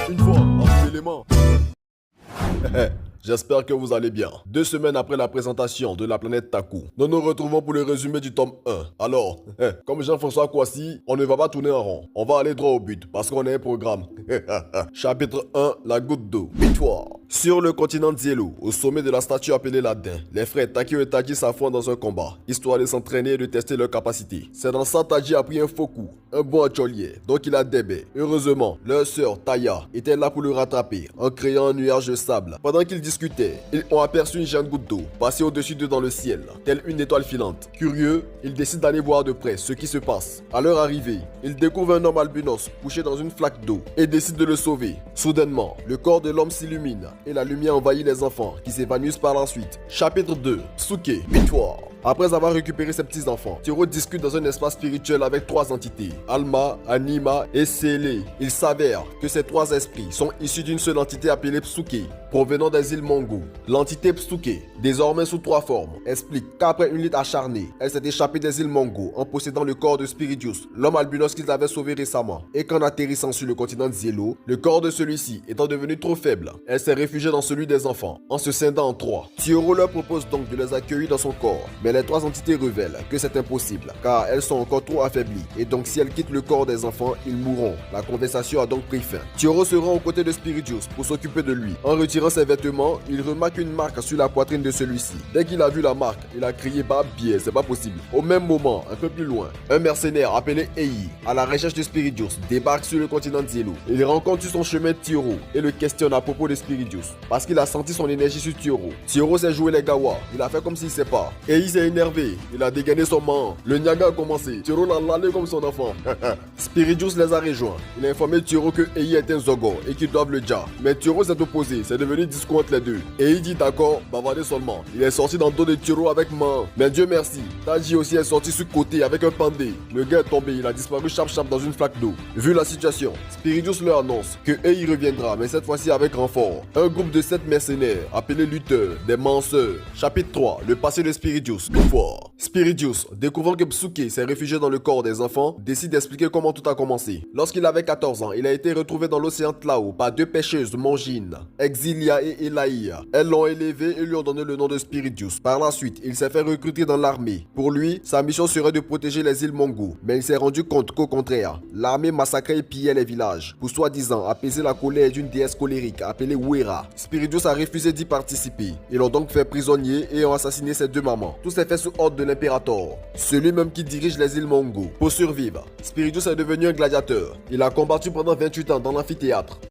Une fois, un élément. J'espère que vous allez bien. 2 semaines après la présentation de la planète Taku, nous nous retrouvons pour le résumé du tome 1. Alors, comme Jean-François Kouassi, on ne va pas tourner en rond. On va aller droit au but parce qu'on a un programme. Chapitre 1, la goutte d'eau. Victoire. Sur le continent Zielo, au sommet de la statue appelée l'Adin, les frères Takio et Taji s'affrontent dans un combat, histoire de s'entraîner et de tester leurs capacités. C'est dans ça Taji a pris un faux coup, un bon acholier, donc il a débé. Heureusement, leur sœur Taya était là pour le rattraper, en créant un nuage de sable. Pendant qu'ils discutaient, ils ont aperçu une géante goutte d'eau passer au-dessus d'eux dans le ciel, telle une étoile filante. Curieux, ils décident d'aller voir de près ce qui se passe. À leur arrivée, ils découvrent un homme albinos couché dans une flaque d'eau et décident de le sauver. Soudainement, le corps de l'homme s'illumine et la lumière envahit les enfants qui s'évanouissent par la suite. Chapitre 2. Tsuke, victoire. Après avoir récupéré ses petits-enfants, Tiro discute dans un espace spirituel avec 3 entités, Alma, Anima et Sele. Il s'avère que ces 3 esprits sont issus d'une seule entité appelée Psuke, provenant des îles Mongo. L'entité Psuke, désormais sous 3 formes, explique qu'après une lutte acharnée, elle s'est échappée des îles Mongo en possédant le corps de Spiridius, l'homme albinos qu'ils avaient sauvé récemment, et qu'en atterrissant sur le continent Zielo, le corps de celui-ci étant devenu trop faible, elle s'est réfugiée dans celui des enfants, en se scindant en 3. Tiro leur propose donc de les accueillir dans son corps, mais les 3 entités révèlent que c'est impossible, car elles sont encore trop affaiblies, et donc si elles quittent le corps des enfants, ils mourront. La conversation a donc pris fin. Tiro se rend aux côtés de Spiridius pour s'occuper de lui. En retirant ses vêtements, il remarque une marque sur la poitrine de celui-ci. Dès qu'il a vu la marque, il a crié bah bien, c'est pas possible. Au même moment, un peu plus loin, un mercenaire appelé Ei, à la recherche de Spiridius, débarque sur le continent Zielo. Il rencontre sur son chemin Tiro et le questionne à propos de Spiridius, parce qu'il a senti son énergie sur Tiro. Tiro s'est joué les gawa, il a fait comme s'il sait pas. Ei s'est énervé, il a dégainé son man. Le Nyaga a commencé, Tiro l'a lalé comme son enfant. Spiridius les a rejoints. Il a informé Tiro que Ei est un Zogo et qu'ils doivent le ja. Mais Tiro s'est opposé, c'est devenu discours entre les deux. Ei dit d'accord, bavarder seulement. Il est sorti dans le dos de Tiro avec man. Mais Dieu merci, Taji aussi est sorti sur côté avec un pandé. Le gars est tombé, il a disparu chap dans une flaque d'eau. Vu la situation, Spiridius leur annonce que Ei reviendra, mais cette fois-ci avec renfort. Un groupe de 7 mercenaires, appelés lutteurs, des manceurs. Chapitre 3, le passé de Spiridius. Fort. Spiridius, découvrant que Psuke s'est réfugié dans le corps des enfants, décide d'expliquer comment tout a commencé. Lorsqu'il avait 14 ans, il a été retrouvé dans l'océan Tlao par 2 pêcheuses mongines, Exilia et Elaïa. Elles l'ont élevé et lui ont donné le nom de Spiridius. Par la suite, il s'est fait recruter dans l'armée. Pour lui, sa mission serait de protéger les îles Mongo, mais il s'est rendu compte qu'au contraire, l'armée massacrait et pillait les villages, pour soi-disant apaiser la colère d'une déesse colérique appelée Wera. Spiridius a refusé d'y participer. Ils l'ont donc fait prisonnier et ont assassiné ses 2 mamans. Tout s'est fait sous ordre de l'impérator, celui-même qui dirige les îles Mongo. Pour survivre, Spiridius est devenu un gladiateur. Il a combattu pendant 28 ans dans l'amphithéâtre.